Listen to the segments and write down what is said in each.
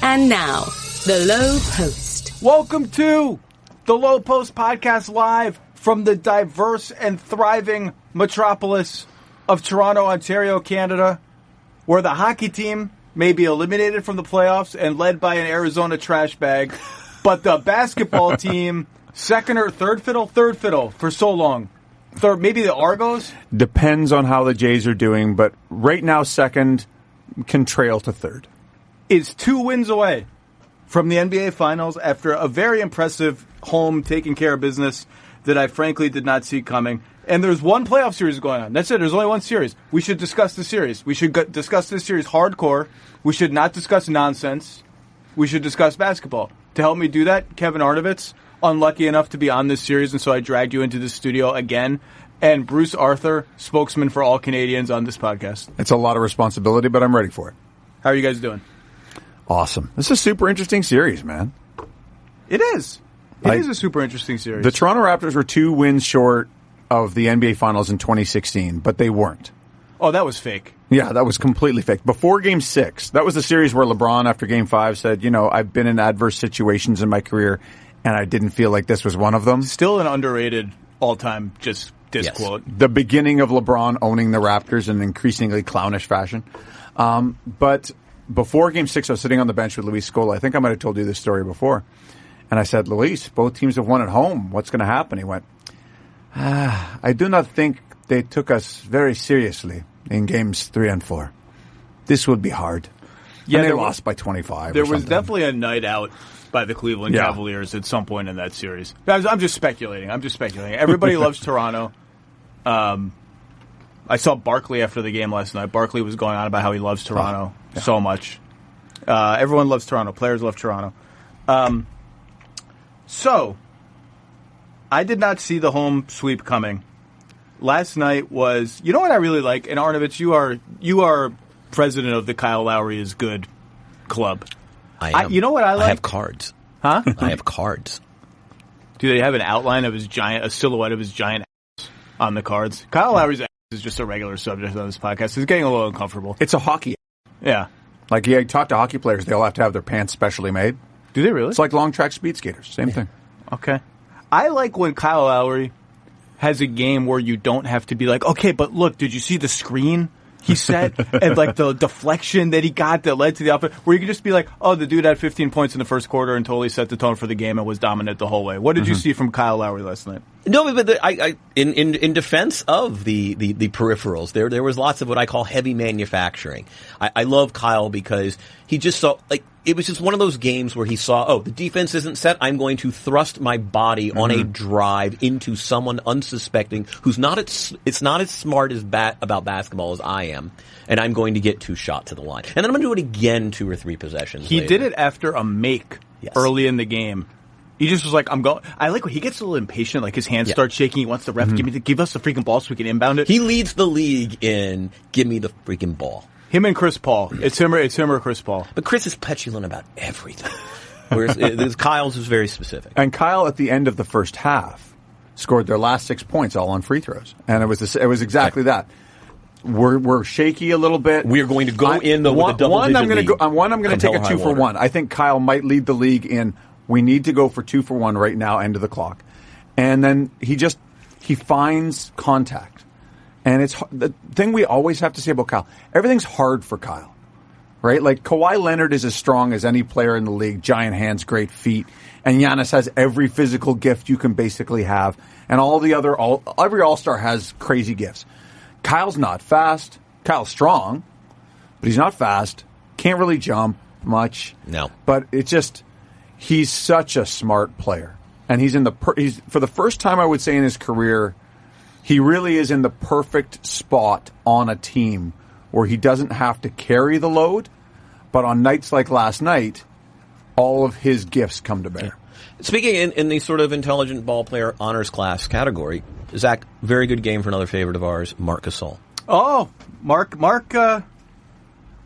And now, the Lowe Post. Welcome to the Lowe Post podcast, live from the diverse and thriving metropolis of Toronto, Ontario, Canada, where the hockey team may be eliminated from the playoffs and led by an Arizona trash bag, but the basketball team, second or third fiddle for so long. Third, maybe the Argos? Depends on how the Jays are doing, but right now second can trail to third. Is 2 wins away from the NBA Finals after a very impressive home taking care of business that I frankly did not see coming. And there's one playoff series going on. That's it. There's only one series. We should discuss the series. We should discuss this series hardcore. We should not discuss nonsense. We should discuss basketball. To help me do that, Kevin Arnovitz, unlucky enough to be on this series, and so I dragged you into the studio again. And Bruce Arthur, spokesman for all Canadians on this podcast. It's a lot of responsibility, but I'm ready for it. How are you guys doing? Awesome. This is a super interesting series, man. It is. It is a super interesting series. The Toronto Raptors were 2 wins short of the NBA Finals in 2016, but they weren't. Oh, that was fake. Yeah, that was completely fake. Before Game 6, that was the series where LeBron, after Game 5, said, I've been in adverse situations in my career, and I didn't feel like this was one of them. Still an underrated all-time just disquote. Yes. The beginning of LeBron owning the Raptors in an increasingly clownish fashion. But before Game 6, I was sitting on the bench with Luis Scola. I think I might have told you this story before. And I said, Luis, both teams have won at home. What's going to happen? He went, I do not think they took us very seriously in Games 3 and 4. This would be hard. Yeah, and they lost by 25. There was definitely a night out by the Cleveland Cavaliers at some point in that series. I'm just speculating. Everybody loves Toronto. I saw Barkley after the game last night. Barkley was going on about how he loves Toronto so much. Everyone loves Toronto. Players love Toronto. So, I did not see the home sweep coming. Last night was, you know what I really like? And Arnovitz, you are president of the Kyle Lowry is good club. I am. You know what I like? I have cards. Huh? I have cards. Do they have an outline of a silhouette of his giant ass on the cards? Kyle Lowry's ass is just a regular subject on this podcast. It's getting a little uncomfortable. It's a hockey. Yeah. Like, you talk to hockey players, they all have to have their pants specially made. Do they really? It's like long track speed skaters. Same thing. Okay. I like when Kyle Lowry has a game where you don't have to be like, okay, but look, did you see the screen he set? And like the deflection that he got that led to the outfit, where you could just be like, oh, the dude had 15 points in the first quarter and totally set the tone for the game and was dominant the whole way. What did you see from Kyle Lowry last night? No, but in defense of the peripherals, there was lots of what I call heavy manufacturing. I love Kyle because he just saw, like, it was just one of those games where he saw, the defense isn't set. I'm going to thrust my body on a drive into someone unsuspecting who's not as smart about basketball as I am, and I'm going to get 2 shots to the line. And then I'm going to do it again 2 or 3 possessions He later. did it after a make early in the game. He just was like, I'm going. I like when he gets a little impatient, like his hands start shaking. He wants the ref give us the freaking ball so we can inbound it. He leads the league in give me the freaking ball. Him and Chris Paul. It's him or Chris Paul. But Chris is petulant about everything. Whereas Kyle's is very specific. And Kyle, at the end of the first half, scored their last 6 points all on free throws. And it was exactly that. We're shaky a little bit. We're going to go with a double-digit lead. I'm going to take a 2 for 1. I think Kyle might lead the league in we need to go for 2 for 1 right now, end of the clock. And then he finds contact. And it's the thing we always have to say about Kyle. Everything's hard for Kyle, right? Like Kawhi Leonard is as strong as any player in the league. Giant hands, great feet. And Giannis has every physical gift you can basically have. And every All-Star has crazy gifts. Kyle's not fast. Kyle's strong, but he's not fast. Can't really jump much. No. But he's such a smart player. And he's for the first time, I would say, in his career, he really is in the perfect spot on a team where he doesn't have to carry the load, but on nights like last night, all of his gifts come to bear. Yeah. Speaking in the sort of intelligent ball player honors class category, Zach, very good game for another favorite of ours, Marc Gasol. Oh, Mark.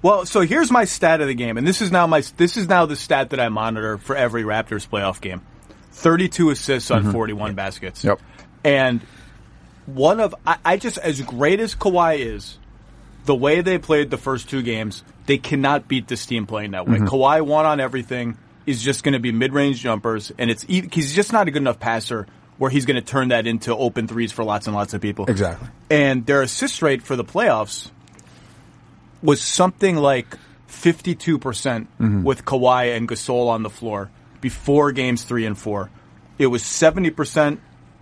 Well, so here's my stat of the game, and this is now the stat that I monitor for every Raptors playoff game: 32 assists on 41 baskets. Yep. And I just, as great as Kawhi is, the way they played the first two games, they cannot beat this team playing that way. Kawhi won on everything. Is just going to be mid-range jumpers, and he's just not a good enough passer where he's going to turn that into open threes for lots and lots of people. Exactly. And their assist rate for the playoffs was something like 52% with Kawhi and Gasol on the floor before games 3 and 4. It was 70%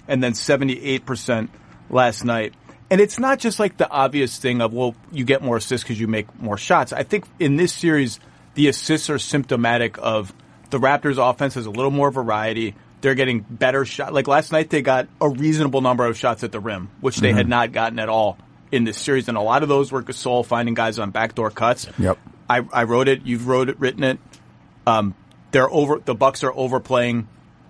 and then 78% last night. And it's not just like the obvious thing of, well, you get more assists because you make more shots. I think in this series, the assists are symptomatic of the Raptors' offense has a little more variety. They're getting better shots. Like last night, they got a reasonable number of shots at the rim, which they had not gotten at all in this series. And a lot of those were Gasol finding guys on backdoor cuts. Yep. I wrote it. You've written it. The Bucks are overplaying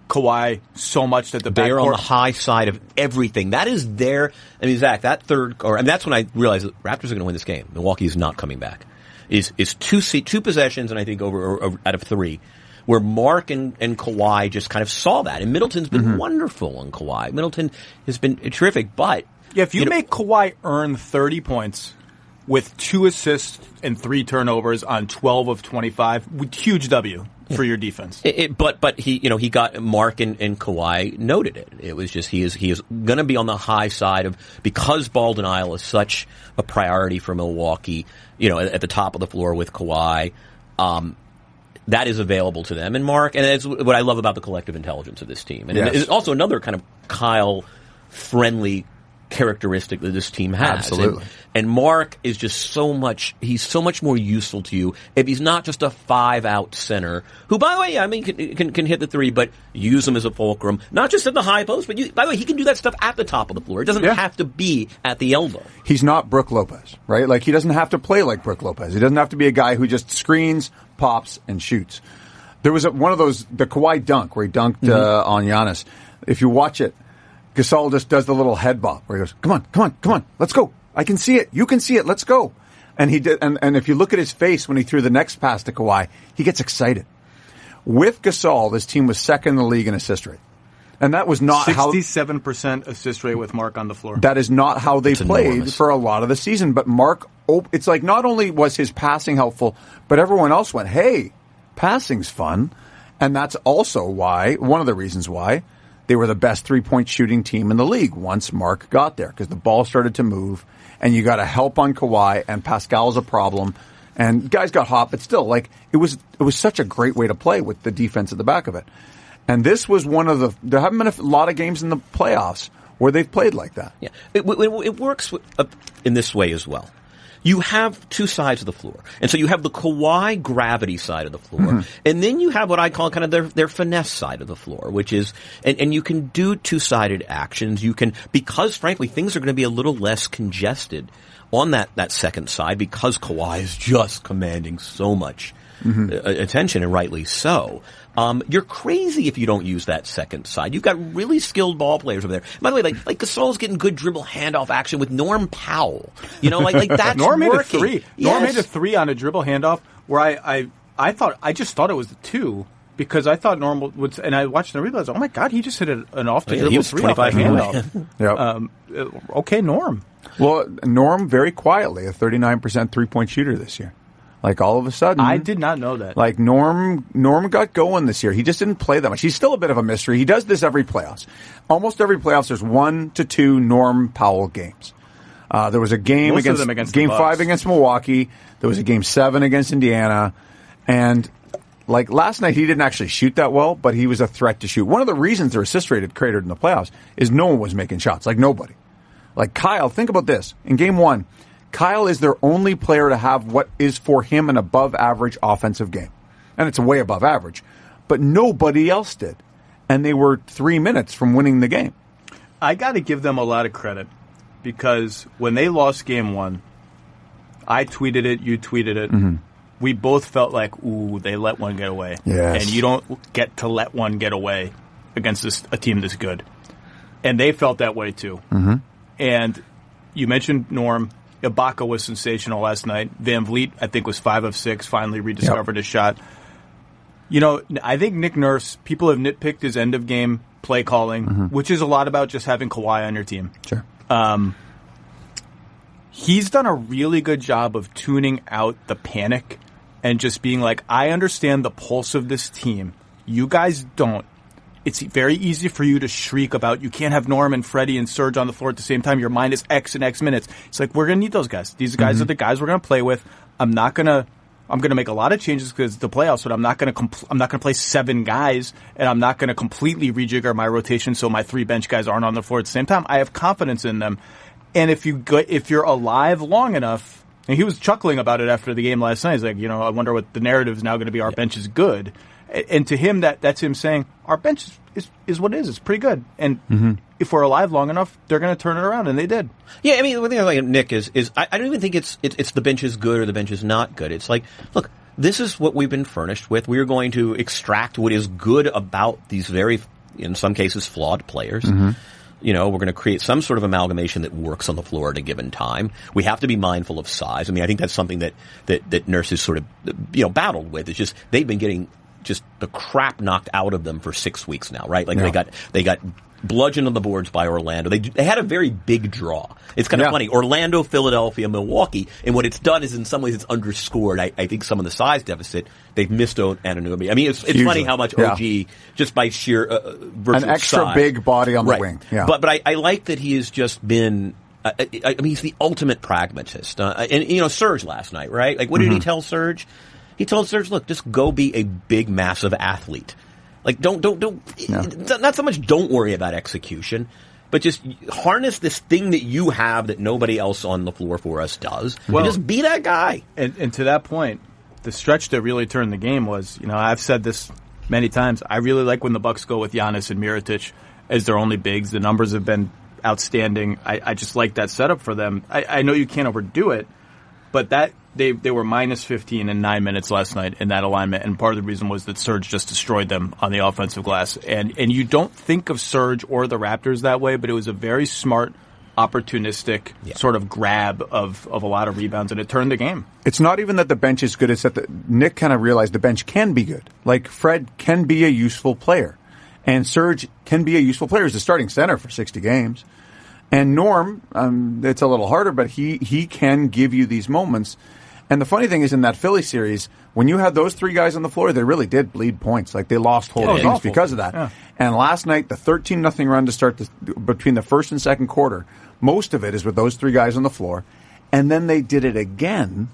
Kawhi so much that they are on the high side of everything. That is their. I mean, Zach, that that's when I realized that Raptors are going to win this game. Milwaukee is not coming back. Is two possessions, and I think over out of 3. Where Mark and Kawhi just kind of saw that. And Middleton's been wonderful on Kawhi. Middleton has been terrific, but... Yeah, if you make Kawhi earn 30 points with 2 assists and 3 turnovers on 12 of 25, huge W for your defense. But he got Mark and Kawhi noted it. It was just he is going to be on the high side of, because ball denial is such a priority for Milwaukee, at the top of the floor with Kawhi. That is available to them. And Mark, and that's what I love about the collective intelligence of this team. And it's also another kind of Kyle-friendly characteristic that this team has. Absolutely. And Mark is just he's so much more useful to you if he's not just a 5-out center, who, by the way, can hit the 3, but use him as a fulcrum, not just at the high post, but by the way, he can do that stuff at the top of the floor. It doesn't have to be at the elbow. He's not Brook Lopez, right? Like, he doesn't have to play like Brook Lopez. He doesn't have to be a guy who just screens, pops, and shoots. There was one of those, the Kawhi dunk, where he dunked on Giannis. If you watch it, Gasol just does the little head bop where he goes, come on, let's go. I can see it. You can see it. Let's go. And he did. And if you look at his face when he threw the next pass to Kawhi, he gets excited. With Gasol, this team was second in the league in assist rate. And that was not 67% assist rate with Mark on the floor. That is not how they played enormous for a lot of the season. But Mark, it's like not only was his passing helpful, but everyone else went, hey, passing's fun. And that's also one of the reasons why they were the best 3-point shooting team in the league once Mark got there, because the ball started to move, and you got to help on Kawhi, and Pascal's a problem, and guys got hot, but still, like, it was such a great way to play with the defense at the back of it. And this was there haven't been a lot of games in the playoffs where they've played like that. Yeah, it works in this way as well. You have 2 sides of the floor. And so you have the Kawhi gravity side of the floor. And then you have what I call kind of their finesse side of the floor, which is, and you can do 2-sided actions. You can, because frankly, things are going to be a little less congested on that second side, because Kawhi is just commanding so much attention, and rightly so. You're crazy if you don't use that second side. You've got really skilled ball players over there. By the way, like Gasol's getting good dribble handoff action with Norm Powell. Like that's Norm working. Made a 3. Yes. Norm made a 3 on a dribble handoff where I just thought it was the 2 because I thought Norm would, and I watched the replay. I was like, oh my God, he just hit an off the dribble 3 off a handoff. Okay, Norm. Well, Norm very quietly a 39% 3-point shooter this year. Like, all of a sudden, I did not know that. Like, Norm got going this year. He just didn't play that much. He's still a bit of a mystery. He does this every playoffs. Almost every playoffs, there's 1 to 2 Norm Powell games. There was a game against Game 5 against Milwaukee. There was a Game 7 against Indiana. And, like, last night, he didn't actually shoot that well, but he was a threat to shoot. One of the reasons their assist rate had cratered in the playoffs is no one was making shots. Like, nobody. Like, Kyle, think about this. In Game 1, Kyle is their only player to have what is for him an above-average offensive game. And it's way above average. But nobody else did. And they were 3 minutes from winning the game. I got to give them a lot of credit, because when they lost Game 1, I tweeted it, you tweeted it. We both felt like, ooh, they let one get away. Yes. And you don't get to let one get away against a team this good. And they felt that way too. And you mentioned Norm. Ibaka was sensational last night. Van Vliet, I think, was 5 of 6, finally rediscovered his shot. I think Nick Nurse, people have nitpicked his end-of-game play calling, which is a lot about just having Kawhi on your team. Sure. he's done a really good job of tuning out the panic and just being like, I understand the pulse of this team. You guys don't. It's very easy for you to shriek about you can't have Norm and Freddie and Serge on the floor at the same time. Your mind is X and X minutes. It's like, we're going to need those guys. These guys are the guys we're going to play with. I'm going to make a lot of changes because it's the playoffs, but I'm not going to play 7 guys, and I'm not going to completely rejigger my rotation so my 3 bench guys aren't on the floor at the same time. I have confidence in them. And if you're alive long enough, and he was chuckling about it after the game last night. He's like, I wonder what the narrative is now going to be. Our bench is good. And to him, that's him saying, our bench is what it is. It's pretty good. And if we're alive long enough, they're going to turn it around, and they did. Yeah, I mean, the thing I like Nick is I don't even think it's the bench is good or the bench is not good. It's like, look, this is what we've been furnished with. We are going to extract what is good about these very, in some cases, flawed players. We're going to create some sort of amalgamation that works on the floor at a given time. We have to be mindful of size. I mean, I think that's something that Nurse has sort of, battled with. It's just they've been getting just the crap knocked out of them for 6 weeks now, right? Like they got bludgeoned on the boards by Orlando. They had a very big draw. It's kind of funny. Orlando, Philadelphia, Milwaukee, and what it's done is in some ways it's underscored, I think, some of the size deficit. They've missed Anunoby. I mean, it's funny how much OG, just by sheer virtue an extra size, big body on the wing. Yeah. But I like that he has just been. I mean, he's the ultimate pragmatist. And Serge last night, right? Like, what did he tell Serge? He told Serge, look, just go be a big, massive athlete. Like, don't, not so much don't worry about execution, but just harness this thing that you have that nobody else on the floor for us does. Well, and just be that guy. And to that point, the stretch that really turned the game was, I've said this many times, I really like when the Bucks go with Giannis and Mirotic as their only bigs. The numbers have been outstanding. I just like that setup for them. I know you can't overdo it, but that they were minus 15 in 9 minutes last night in that alignment, and part of the reason was that Serge just destroyed them on the offensive glass. And you don't think of Serge or the Raptors that way, but it was a very smart, opportunistic sort of grab of a lot of rebounds, and it turned the game. It's not even that the bench is good, it's that Nick kind of realized the bench can be good. Like, Fred can be a useful player, and Serge can be a useful player as a starting center for 60 games. And Norm, it's a little harder, but he can give you these moments. And the funny thing is, in that Philly series, when you had those 3 guys on the floor, they really did bleed points. Like, they lost whole games because of that. Yeah. And last night, the 13-0 run to start between the first and second quarter, most of it is with those 3 guys on the floor. And then they did it again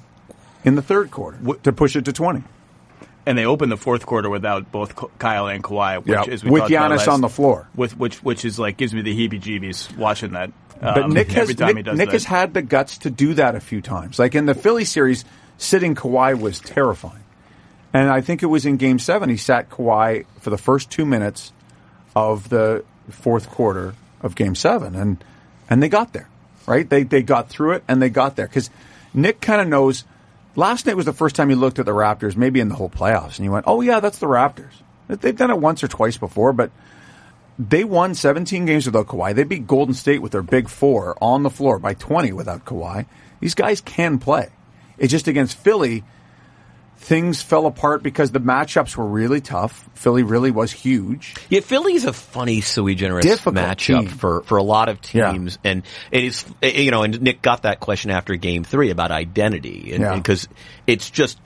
in the third quarter to push it to 20. And they opened the fourth quarter without both Kyle and Kawhi, which is with Giannis on the floor, which is like gives me the heebie-jeebies watching that. But Nick has had the guts to do that a few times. Like in the Philly series, sitting Kawhi was terrifying, and I think it was in Game 7 he sat Kawhi for the first 2 minutes of the fourth quarter of Game 7, and they got there, right? They got through it and they got there because Nick kind of knows. Last night was the first time he looked at the Raptors, maybe in the whole playoffs, and he went, oh, yeah, that's the Raptors. They've done it once or twice before, but they won 17 games without Kawhi. They beat Golden State with their big 4 on the floor by 20 without Kawhi. These guys can play. It's just against Philly, things fell apart because the matchups were really tough. Philly really was huge. Yeah, Philly's a funny sui generis difficult matchup team. for a lot of teams, and it is, and Nick got that question after Game 3 about identity, and because it's just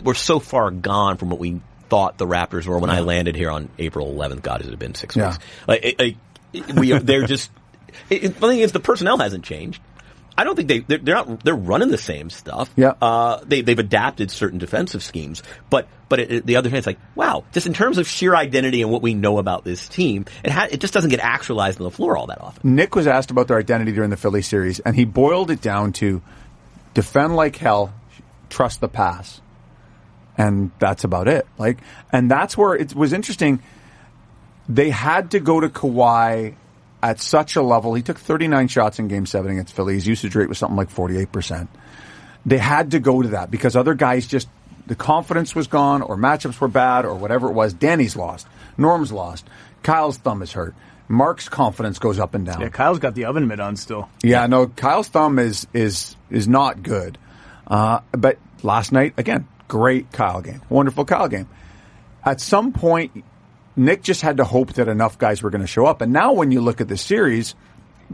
we're so far gone from what we thought the Raptors were when I landed here on April 11th. God, has it been 6 weeks? They're just. The thing is, the personnel hasn't changed. I don't think they're running the same stuff. Yeah. They've adapted certain defensive schemes, but the other hand, it's like, wow, just in terms of sheer identity and what we know about this team, it just doesn't get actualized on the floor all that often. Nick was asked about their identity during the Philly series, and he boiled it down to defend like hell, trust the pass, and that's about it. And that's where it was interesting. They had to go to Kawhi at such a level. He took 39 shots in Game 7 against Philly. His usage rate was something like 48%. They had to go to that because other guys just, the confidence was gone or matchups were bad or whatever it was. Danny's lost. Norm's lost. Kyle's thumb is hurt. Mark's confidence goes up and down. Yeah, Kyle's got the oven mitt on still. Yeah, no, Kyle's thumb is not good. But last night, again, great Kyle game. Wonderful Kyle game. At some point, Nick just had to hope that enough guys were going to show up. And now when you look at the series,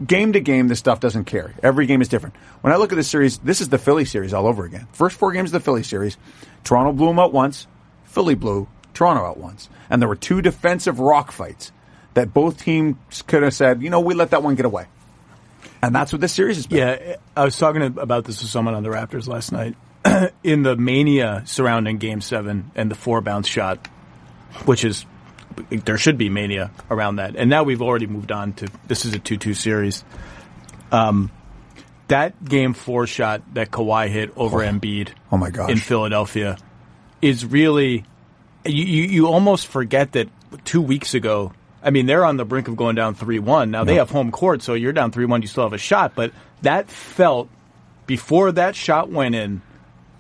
game to game, this stuff doesn't carry. Every game is different. When I look at this series, this is the Philly series all over again. First 4 games of the Philly series, Toronto blew them out once, Philly blew Toronto out once. And there were 2 defensive rock fights that both teams could have said, we let that one get away. And that's what this series has been. Yeah, I was talking about this with someone on the Raptors last night. In the mania surrounding Game 7 and the 4-bounce shot, which is, there should be mania around that. And now we've already moved on to, this is a 2-2 series. That Game 4 shot that Kawhi hit over Embiid my gosh. In Philadelphia is really, you almost forget that 2 weeks ago, I mean, they're on the brink of going down 3-1. Now, they have home court, so you're down 3-1, you still have a shot. But that felt, before that shot went in,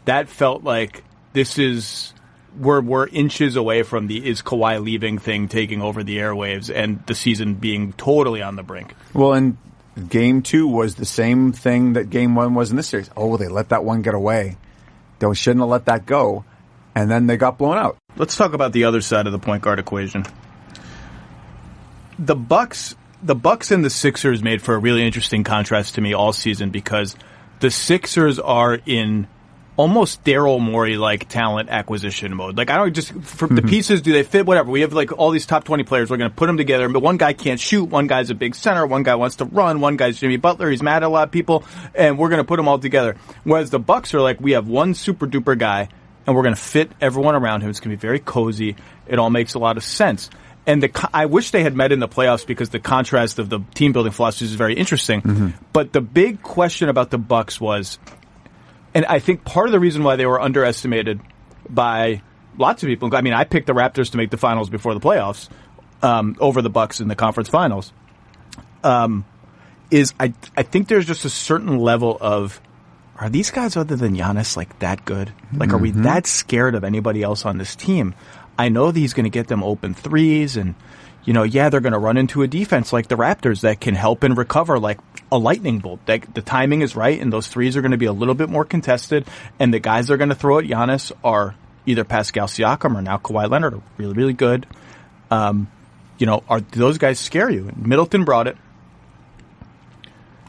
that felt like this is, we're inches away from the is Kawhi leaving thing taking over the airwaves and the season being totally on the brink. Well, and Game 2 was the same thing that Game 1 was in this series. Oh, they let that one get away. They shouldn't have let that go. And then they got blown out. Let's talk about the other side of the point guard equation. The Bucks and the Sixers made for a really interesting contrast to me all season because the Sixers are in almost Daryl Morey-like talent acquisition mode. Like, I don't just, for the pieces, do they fit? Whatever. We have like all these top 20 players. We're going to put them together. But one guy can't shoot. One guy's a big center. One guy wants to run. One guy's Jimmy Butler. He's mad at a lot of people. And we're going to put them all together. Whereas the Bucks are like, we have one super duper guy and we're going to fit everyone around him. It's going to be very cozy. It all makes a lot of sense. And I wish they had met in the playoffs because the contrast of the team building philosophies is very interesting. But the big question about the Bucks was, and I think part of the reason why they were underestimated by lots of people, I mean, I picked the Raptors to make the finals before the playoffs over the Bucks in the conference finals, is I think there's just a certain level of, are these guys other than Giannis like that good? Like, are we that scared of anybody else on this team? I know that he's going to get them open threes and, they're going to run into a defense like the Raptors that can help and recover like a lightning bolt. The timing is right and those threes are going to be a little bit more contested and the guys they're going to throw at Giannis are either Pascal Siakam or now Kawhi Leonard are really, really good. Do those guys scare you? Middleton brought it.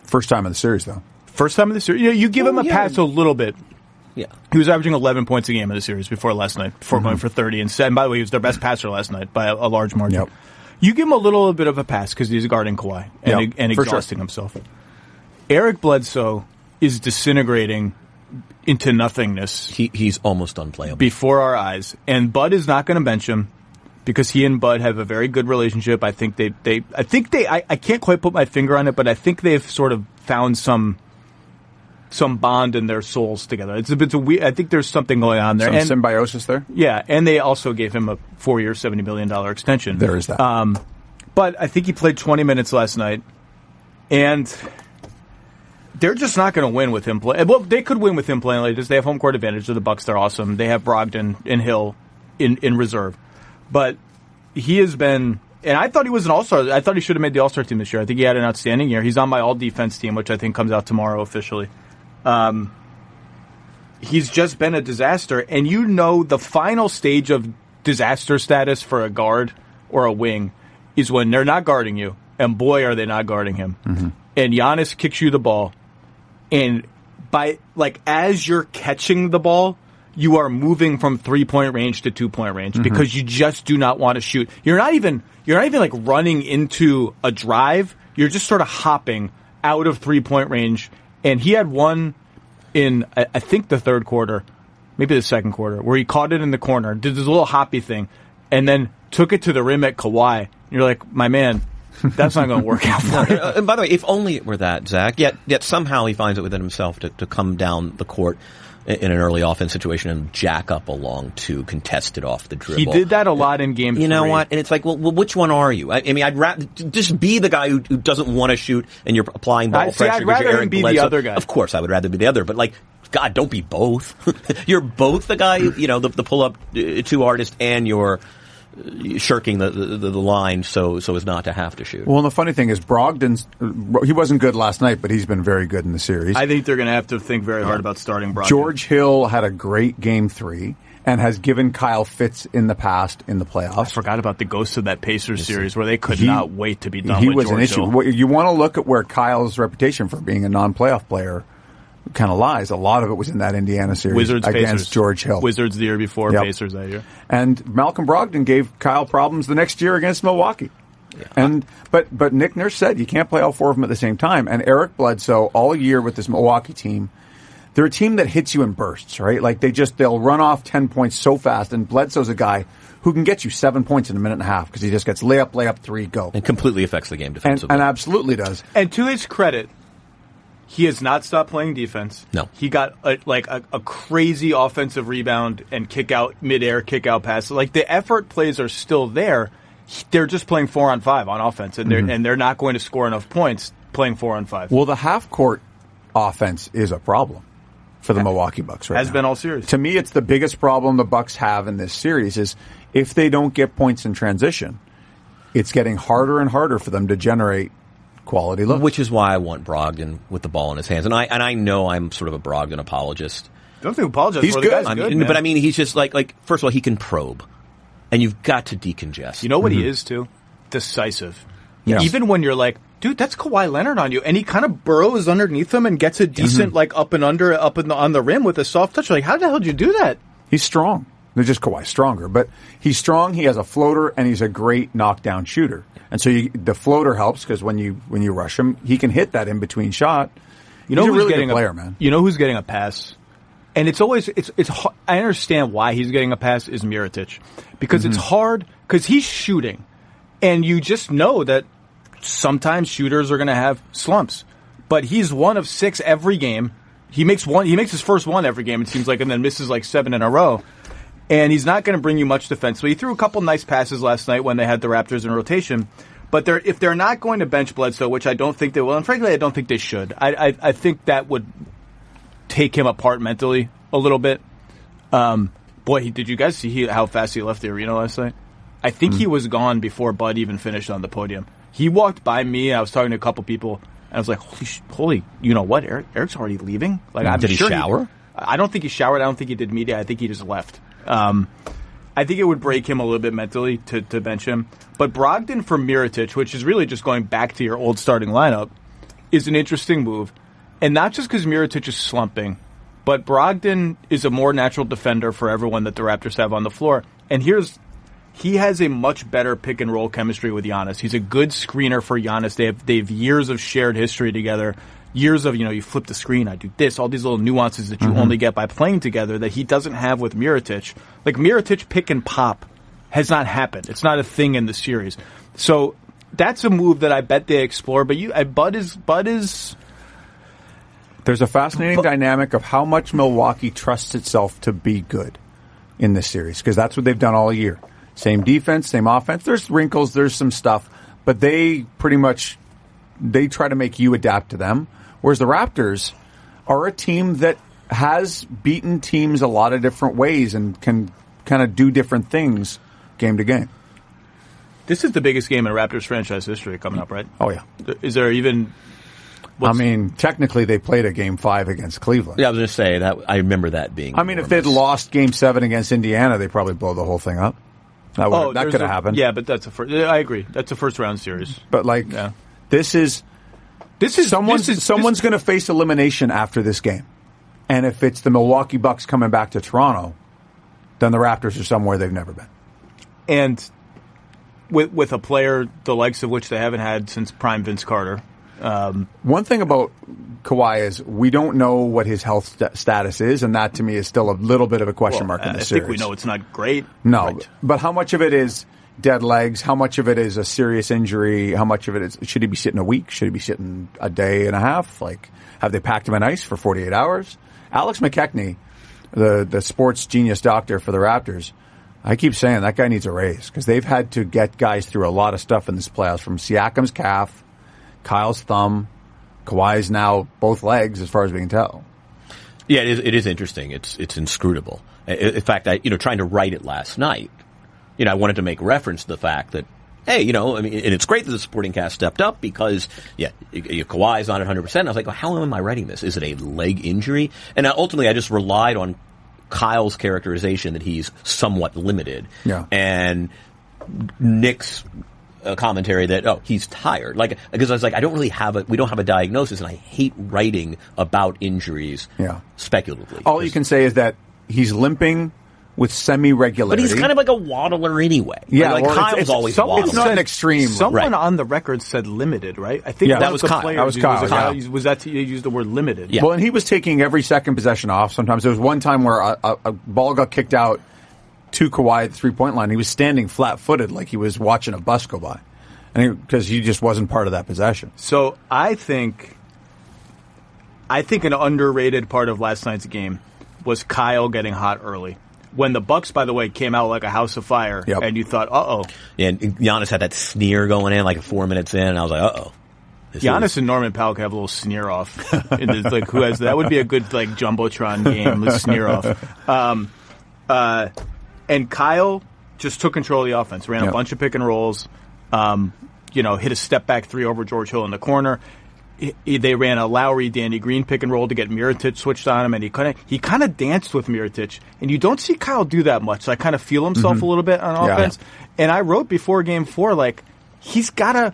First time in the series, though. First time in the series. You give him a pass a little bit. Yeah. He was averaging 11 points a game in the series before last night, before going for 30. And by the way, he was their best passer last night by a large margin. Yep. You give him a little bit of a pass because he's guarding Kawhi and exhausting himself. Eric Bledsoe is disintegrating into notothingness. He's almost unplayable. Before our eyes. And Bud is not going to bench him because he and Bud have a very good relationship. I think I can't quite put my finger on it, but I think they've sort of found some bond in their souls together. It's a bit weird. I think there's something going on there. Some symbiosis there? Yeah, and they also gave him a 4-year, $70 million extension. There is that. But I think he played 20 minutes last night, and they're just not going to win with him playing. Well, they could win with him playing like this. They have home court advantage. They're the Bucks. They're awesome. They have Brogdon and Hill in reserve. But he has been... And I thought he was an all-star. I thought he should have made the all-star team this year. I think he had an outstanding year. He's on my all-defense team, which I think comes out tomorrow officially. He's just been a disaster. And the final stage of disaster status for a guard or a wing is when they're not guarding you. And boy, are they not guarding him. And Giannis kicks you the ball. And as you're catching the ball, you are moving from 3-point range to 2-point range because you just do not want to shoot. You're not even like running into a drive. You're just sort of hopping out of 3-point range. And he had one in, I think, the third quarter, maybe the second quarter, where he caught it in the corner, did this little hoppy thing, and then took it to the rim at Kawhi. And you're like, my man, that's not going to work out for you. And by the way, if only it were that, Zach, yet somehow he finds it within himself to come down the court in an early offense situation and jack up a long two, contested off the dribble. He did that a lot in game 3. You know what? And it's like, well, which one are you? I mean, I'd rather just be the guy who doesn't want to shoot and you're applying ball pressure. I'd rather him be the other guy. Of course, I would rather be the other, but God, don't be both. You're both the guy, the pull-up two artist, and you're shirking the line so as not to have to shoot. Well, and the funny thing is he wasn't good last night, but he's been very good in the series. I think they're going to have to think very hard about starting Brogdon. George Hill had a great game 3. and has given Kyle fits in the past in the playoffs. I forgot about the ghost of that Pacers series where they could not wait to be done he with was George an issue. Hill. You want to look at where Kyle's reputation for being a non-playoff player kind of lies. A lot of it was in that Indiana series Wizards, against Pacers. George Hill. Wizards the year before, Yep. Pacers that year. And Malcolm Brogdon gave Kyle problems the next year against Milwaukee. And but Nick Nurse said you can't play all four of them at the same time. And Eric Bledsoe all year with this Milwaukee team, they're a team that hits you in bursts, right? Like they'll run off 10 points so fast. And Bledsoe's a guy who can get you 7 points in a minute and a half because he just gets layup, 3, go. And completely affects the game defensively. And absolutely does. And to his credit, he has not stopped playing defense. No. He got a crazy offensive rebound and midair kick out passes. Like the effort plays are still there. They're just playing 4-on-5 on offense, and they're not going to score enough points playing 4-on-5. Well, the half-court offense is a problem for the Milwaukee Bucks right now. Has been all series. To me, it's the biggest problem the Bucks have in this series is if they don't get points in transition, it's getting harder and harder for them to generate quality looks. Which is why I want Brogdon with the ball in his hands. And I know I'm sort of a Brogdon apologist. Don't think apologize He's for good. the guy's good, man. But I mean, he's just like first of all, he can probe. And you've got to decongest. You know what he is, too? Decisive. Yes. Even when you're like, dude, that's Kawhi Leonard on you. And he kind of burrows underneath him and gets a decent, up and under, on the rim with a soft touch. Like, how the hell did you do that? He's strong. They're just Kawhi stronger. But he's strong, he has a floater, and he's a great knockdown shooter. And so the floater helps because when you rush him, he can hit that in-between shot. You know he's who's a really getting good player, man. You know who's getting a pass? And it's always it's I understand why he's getting a pass is Mirotic. Because it's hard because he's shooting. And you just know that sometimes shooters are going to have slumps. But he's 1 of 6 every game. He makes his first one every game, it seems like, and then misses like 7 in a row. And he's not going to bring you much defensively. He threw a couple nice passes last night when they had the Raptors in rotation. But if they're not going to bench Bledsoe, which I don't think they will, and frankly I don't think they should, I think that would take him apart mentally a little bit. Boy, did you guys see how fast he left the arena last night? I think he was gone before Bud even finished on the podium. He walked by me, and I was talking to a couple people, and I was like, holy, you know what? Eric's already leaving? Like, I'm Did he sure shower? I don't think he showered. I don't think he did media. I think he just left. I think it would break him a little bit mentally to bench him. But Brogdon for Mirotic, which is really just going back to your old starting lineup, is an interesting move. And not just because Mirotic is slumping, but Brogdon is a more natural defender for everyone that the Raptors have on the floor. And he has a much better pick and roll chemistry with Giannis. He's a good screener for Giannis. They have years of shared history together. Years of, you flip the screen, I do this, all these little nuances that you only get by playing together that he doesn't have with Mirotic. Like, Mirotic pick and pop has not happened. It's not a thing in the series. So that's a move that I bet they explore. But Bud is. There's a fascinating dynamic of how much Milwaukee trusts itself to be good in this series because that's what they've done all year. Same defense, same offense. There's wrinkles, there's some stuff, but they try to make you adapt to them. Whereas the Raptors are a team that has beaten teams a lot of different ways and can kind of do different things game to game. This is the biggest game in Raptors franchise history coming up, right? Oh, yeah. Is there even... technically they played a Game 5 against Cleveland. Yeah, I was going to say that. I remember that being. If they'd lost Game 7 against Indiana, they'd probably blow the whole thing up. That could have happened. Yeah, but that's I agree. That's a first round series. But this is someone's going to face elimination after this game, and if it's the Milwaukee Bucks coming back to Toronto, then the Raptors are somewhere they've never been. And with a player the likes of which they haven't had since prime Vince Carter. One thing about Kawhi is we don't know what his health status is, and that to me is still a little bit of a question mark in the series. I think we know it's not great. No, right. But how much of it is dead legs? How much of it is a serious injury? How much of it is should he be sitting a week? Should he be sitting a day and a half? Like, have they packed him in ice for 48 hours? Alex McKechnie, the sports genius doctor for the Raptors, I keep saying that guy needs a raise because they've had to get guys through a lot of stuff in this playoffs, from Siakam's calf, Kyle's thumb, Kawhi's now both legs, as far as we can tell. Yeah, it is interesting. It's inscrutable. In fact, trying to write it last night, I wanted to make reference to the fact that, hey, and it's great that the supporting cast stepped up because, Kawhi's not at 100%. I was like, well, how am I writing this? Is it a leg injury? And ultimately, I just relied on Kyle's characterization that he's somewhat limited. Yeah. And Nick's commentary that, he's tired. Because I was like, we don't have a diagnosis, and I hate writing about injuries speculatively. All you can say is that he's limping with semi-regularity. But he's kind of like a waddler anyway. Yeah, Kyle's always waddling. It's not an extreme. Someone on the record said limited, right? I think that was Kyle. Player That was Kyle. Was that he used the word limited? Yeah. Well, and he was taking every second possession off. Sometimes there was one time where a ball got kicked out to Kawhi at the three-point line. He was standing flat-footed like he was watching a bus go by, because he just wasn't part of that possession. So I think an underrated part of last night's game was Kyle getting hot early. When the Bucks, by the way, came out like a house of fire, and you thought, uh-oh. Yeah, and Giannis had that sneer going in 4 minutes in, and I was like, uh-oh. Giannis and Norman Powell could have a little sneer off. Who has that? Would be a good Jumbotron game, the sneer off. And Kyle just took control of the offense, ran a bunch of pick and rolls, hit a step back three over George Hill in the corner. They ran a Lowry-Danny Green pick and roll to get Mirotic switched on him, and he kind of danced with Mirotic. And you don't see Kyle do that much. So I kind of feel himself a little bit on offense. And I wrote before Game 4, he's got to,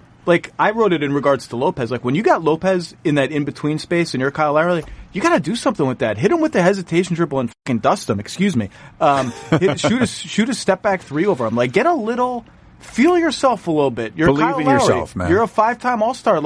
I wrote it in regards to Lopez. When you got Lopez in that in-between space and you're Kyle Lowry, you got to do something with that. Hit him with the hesitation dribble and fucking dust him. Excuse me. Shoot a step-back three over him. Get a little, feel yourself a little bit. You're Believe Kyle in Lowry. Yourself, man. You're a 5-time All-Star.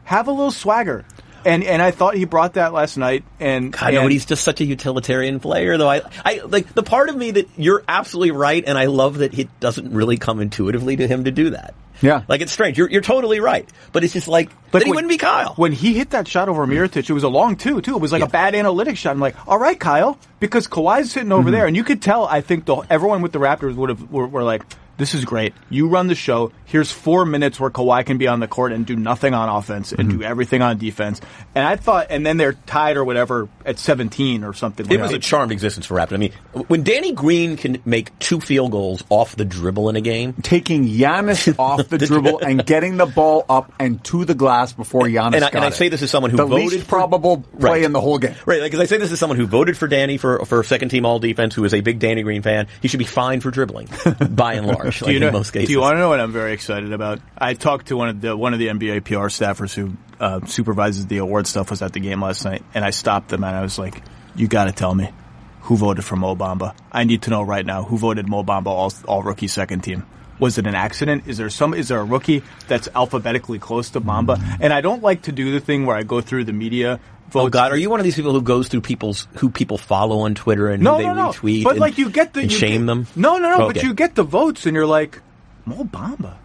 Have a little swagger. And I thought he brought that last night. I know, but he's just such a utilitarian player, though. I the part of me that you're absolutely right, and I love that it doesn't really come intuitively to him to do that. Yeah. It's strange. You're totally right. But it's just that he wouldn't be Kyle. When he hit that shot over Mirotic, it was a long two. It was a bad analytics shot. I'm like, all right, Kyle, because Kawhi's sitting over there, and you could tell, I think everyone with the Raptors were like, this is great. You run the show. Here's 4 minutes where Kawhi can be on the court and do nothing on offense and do everything on defense. And I thought, and then they're tied or whatever at 17 or something. It was a charmed existence for Raptors. I mean, when Danny Green can make 2 field goals off the dribble in a game, taking Giannis off the dribble and getting the ball up and to the glass before Giannis got it. And I say this as someone who the voted least probable play in the whole game. Right, because I say this as someone who voted for Danny for second team all defense, who is a big Danny Green fan. He should be fined for dribbling, by and large, in most cases. Do you want to know what I'm very excited about? I talked to one of the NBA PR staffers who supervises the award stuff, was at the game last night, and I stopped them and I was like, you got to tell me who voted for Mo Bamba. I need to know right now who voted Mo Bamba all rookie second team. Was it an accident? Is there a rookie that's alphabetically close to Bamba? And I don't like to do the thing where I go through the media votes. Oh God, are you one of these people who goes through who people follow on Twitter and who they retweet? But you get the shame them. No. Okay. But you get the votes and you're like, Mo Bamba.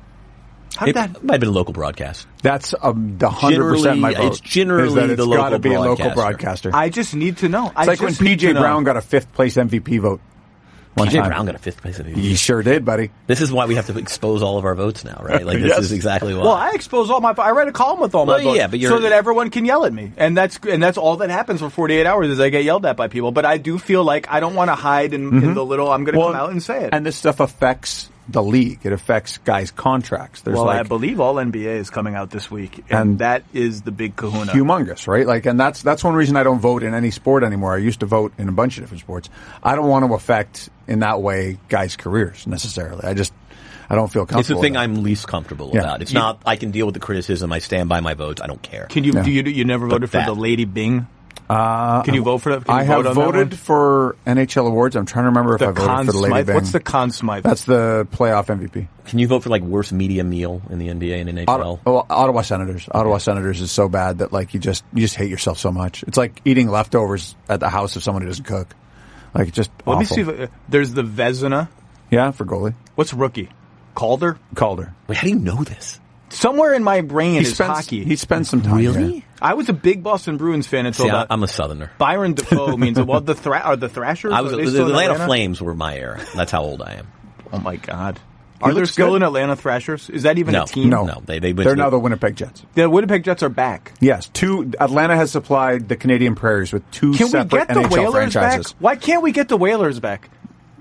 It might have been a local broadcast. That's the 100% my vote. It's generally the local broadcaster. It's got to be a local broadcaster. I just need to know. It's like when P.J. Brown got a 5th place MVP vote. P.J. Brown got a 5th place MVP. He sure did, buddy. This is why we have to expose all of our votes now, right? This is exactly why. Well, I expose all my. I write a column with all my votes, so that everyone can yell at me, and that's all that happens for 48 hours is I get yelled at by people. But I do feel like I don't want to hide in the little. I'm going to come out and say it. And this stuff affects the league. It affects guys' contracts. I believe all NBA is coming out this week, and that is the big kahuna. Humongous, right? And that's one reason I don't vote in any sport anymore. I used to vote in a bunch of different sports. I don't want to affect in that way guys' careers necessarily. I don't feel comfortable. It's the thing I'm least comfortable about. It's not. I can deal with the criticism. I stand by my votes. I don't care. Can you? Do you never voted for the Lady Bing? Can you vote for that? I have voted for NHL awards. I'm trying to remember if I voted for the Lady Bing. What's the Conn Smythe? That's the playoff MVP. Can you vote for worst media meal in the NBA and NHL? Ottawa Senators. Ottawa Senators is so bad that you just hate yourself so much. It's like eating leftovers at the house of someone who doesn't cook. Just awful. Let me see. There's the Vezina. Yeah, for goalie. What's rookie? Calder. Wait, how do you know this? Somewhere in my brain is hockey. He spent some time. Really? There. I was a big Boston Bruins fan until that. I'm a Southerner. Byron Defoe means are the Thrashers? The Atlanta Flames were my era. That's how old I am. Oh my God. Are there still an Atlanta Thrashers? Is that even a team? No. They're now the Winnipeg Jets. The Winnipeg Jets are back. Yes. Atlanta has supplied the Canadian Prairies with two separate NHL franchises. Back? Why can't we get the Whalers back?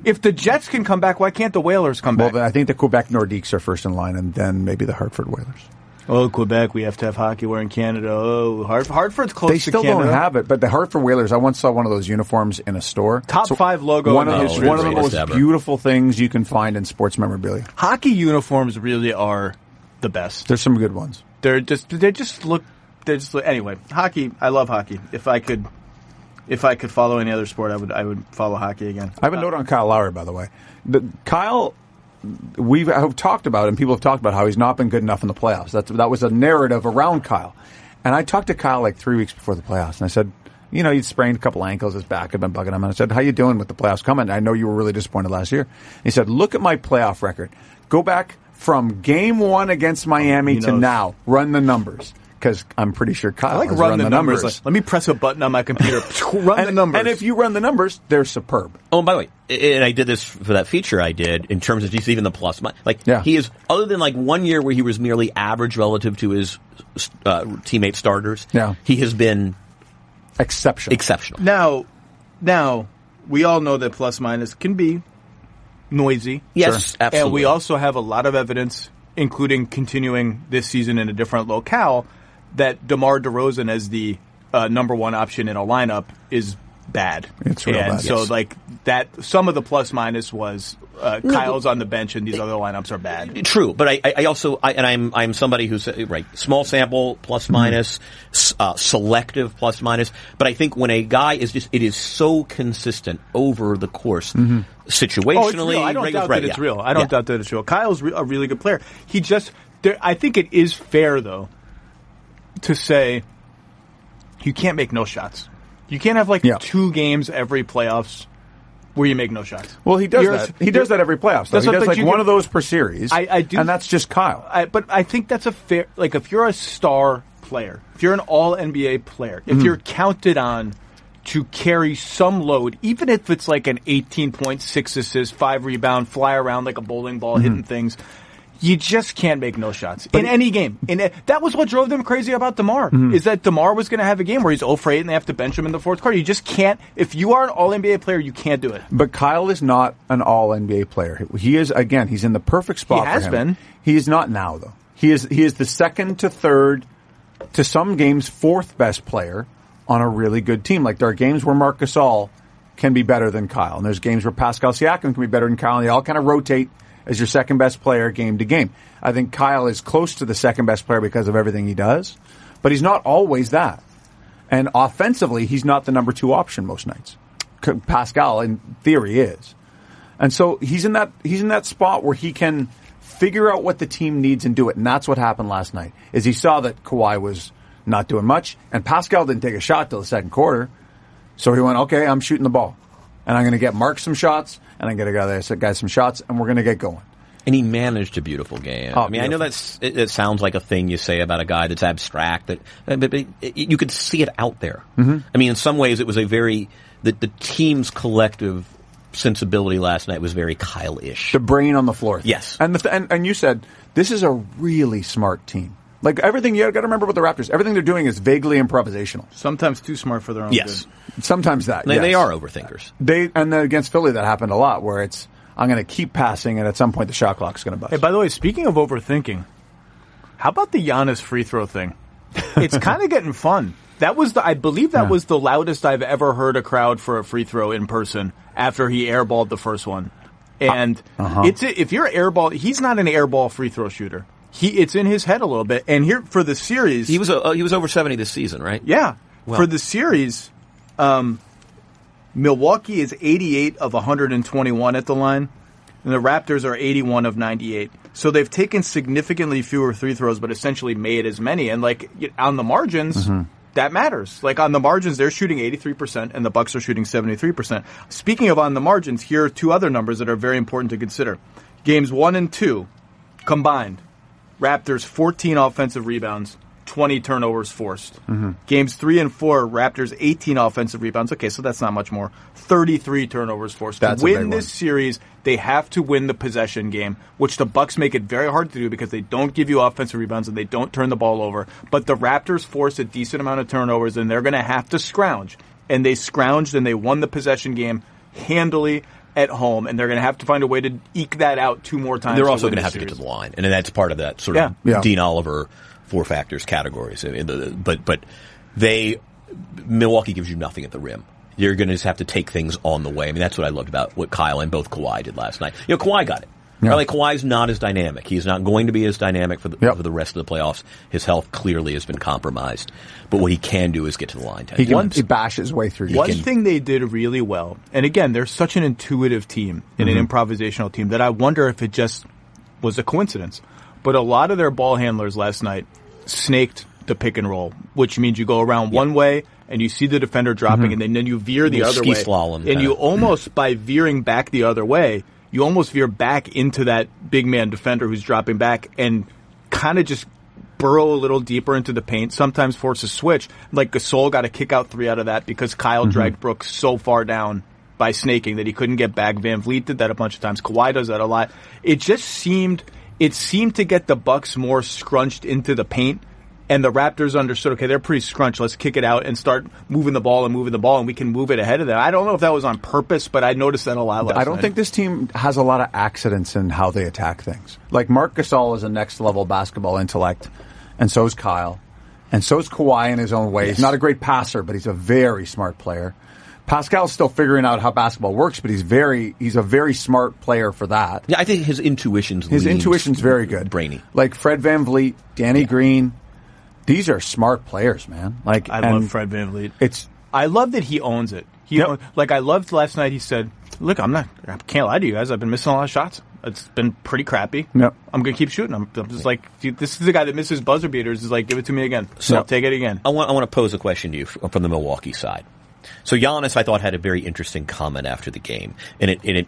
If the Jets can come back, why can't the Whalers come back? Well, I think the Quebec Nordiques are first in line, and then maybe the Hartford Whalers. Oh, Quebec, we have to have hockey. We're in Canada. Oh, Hartford's close They to still Canada. don't have it, but the Hartford Whalers, I once saw one of those uniforms in a store. Top 5 logo One in of the history. one of the most ever. beautiful things you can find in sports memorabilia. Hockey uniforms really are the best. There's some good ones. They just look anyway. Hockey, I love hockey. If I could follow any other sport, I would follow hockey again. I have a note on Kyle Lowry, by the way. Kyle, have talked about, and people have talked about how he's not been good enough in the playoffs. That was a narrative around Kyle. And I talked to Kyle like 3 weeks before the playoffs, and I said, he'd sprained a couple ankles, his back had been bugging him, and I said, how you doing with the playoffs coming? I know you were really disappointed last year. And he said, look at my playoff record. Go back from game 1 against Miami to now. Run the numbers. Because I'm pretty sure Kyle has run the numbers. Like, let me press a button on my computer. Run the numbers. And if you run the numbers, they're superb. Oh, and by the way, and I did this for that feature I did in terms of just even the plus. He is, other than like 1 year where he was merely average relative to his teammate starters, he has been exceptional. Now, we all know that plus minus can be noisy. Yes, sure. absolutely. And we also have a lot of evidence, including continuing this season in a different locale, that DeMar DeRozan as the number 1 option in a lineup is bad. It's real bad. So, that some of the plus minus was Kyle's on the bench and these other lineups are bad. True, but I also I'm somebody who's small sample plus minus, selective plus minus. But I think when a guy it is so consistent over the course, situationally, I don't doubt that it's real. I don't doubt that it's real. Kyle's a really good player. I think it is fair though to say you can't make no shots. You can't have 2 games every playoffs where you make no shots. Well, he does that. He does that every playoffs. He does one of those per series. I do, and that's just Kyle. But I think that's a fair. If you're a star player, if you're an All NBA player, if you're counted on to carry some load, even if it's like an 18.6 assist, 5 rebound, fly around like a bowling ball, hitting things. You just can't make no shots in any game. That was what drove them crazy about DeMar, is that DeMar was going to have a game where he's 0 for 8 and they have to bench him in the fourth quarter. You just can't. If you are an All-NBA player, you can't do it. But Kyle is not an All-NBA player. He is, again, he's in the perfect spot for him. He has been. He is not now, though. He is the second to third, to some games, 4th best player on a really good team. Like, there are games where Marc Gasol can be better than Kyle, and there's games where Pascal Siakam can be better than Kyle, and they all kind of rotate as your second best player game to game. I think Kyle is close to the second best player because of everything he does, but he's not always that. And offensively, he's not the number 2 option most nights. Pascal, in theory, is. And so he's in that spot where he can figure out what the team needs and do it. And that's what happened last night, is he saw that Kawhi was not doing much, and Pascal didn't take a shot till the second quarter. So he went, okay, I'm shooting the ball. And I'm going to get Mark some shots, and I'm going to get guys some shots, and we're going to get going. And he managed a beautiful game. Oh, I mean, beautiful. I know it sounds like a thing you say about a guy that's abstract, but you could see it out there. I mean, in some ways, it was the team's collective sensibility last night was very Kyle-ish. The brain on the floor. Yes. And you said, this is a really smart team. Like, everything, you got to remember with the Raptors, everything they're doing is vaguely improvisational. Sometimes too smart for their own good. Sometimes that, They are overthinkers. And then against Philly, that happened a lot, where it's, I'm going to keep passing, and at some point the shot clock's going to bust. Hey, by the way, speaking of overthinking, how about the Giannis free throw thing? It's kind of getting fun. I believe that was the loudest I've ever heard a crowd for a free throw in person after he airballed the first one. And if you're airball, he's not an airball free throw shooter. It's in his head a little bit. And here for the series, he was over 70 this season, right? Yeah. Well, for the series, Milwaukee is 88 of 121 at the line, and the Raptors are 81 of 98. So they've taken significantly fewer free throws, but essentially made as many. And on the margins, that matters. Like on the margins, they're shooting 83%, and the Bucks are shooting 73%. Speaking of on the margins, here are 2 other numbers that are very important to consider. Games 1 and 2 combined. Raptors 14 offensive rebounds, 20 turnovers forced. Games 3 and 4, Raptors 18 offensive rebounds. Okay, so that's not much more. 33 turnovers forced. To win this series, they have to win the possession game, which the Bucks make it very hard to do because they don't give you offensive rebounds and they don't turn the ball over. But the Raptors force a decent amount of turnovers, and they're going to have to scrounge. And they scrounged, and they won the possession game handily at home, and they're going to have to find a way to eke that out 2 more times. They're also going to have to get to the line, and that's part of that sort of Dean Oliver four factors categories. But Milwaukee gives you nothing at the rim. You're going to just have to take things on the way. I mean, that's what I loved about what Kyle and both Kawhi did last night. Kawhi got it. Yeah. Like, Kawhi's not as dynamic. He's not going to be as dynamic for the rest of the playoffs. His health clearly has been compromised. But what he can do is get to the line. He bashes his way through. One thing they did really well, and again, they're such an intuitive team and an improvisational team that I wonder if it just was a coincidence. But a lot of their ball handlers last night snaked the pick and roll, which means you go around one way and you see the defender dropping, and then you veer the other way. Slalom, and you almost, by veering back the other way, you almost veer back into that big man defender who's dropping back and kind of just burrow a little deeper into the paint, sometimes force a switch. Like Gasol got a kick out 3 out of that because Kyle dragged Brooks so far down by snaking that he couldn't get back. Van Vliet did that a bunch of times. Kawhi does that a lot. It seemed to get the Bucks more scrunched into the paint. And the Raptors understood, okay, they're pretty scrunched. Let's kick it out and start moving the ball, and we can move it ahead of them. I don't know if that was on purpose, but I noticed that a lot last night. I don't think this team has a lot of accidents in how they attack things. Like, Marc Gasol is a next-level basketball intellect, and so is Kyle. And so is Kawhi in his own way. He's not a great passer, but he's a very smart player. Pascal's still figuring out how basketball works, but he's a very smart player for that. Yeah, I think his intuition's very good. Brainy. Like Fred VanVleet, Danny Green. These are smart players, man. Like, I love Fred VanVleet. I love that he owns it. I loved last night. He said, "Look, I can't lie to you guys. I've been missing a lot of shots. It's been pretty crappy. Yep. I'm going to keep shooting. I'm just like, this is the guy that misses buzzer beaters. Is like, give it to me again. So I'll take it again." I want to pose a question to you from the Milwaukee side. So Giannis, I thought, had a very interesting comment after the game, and it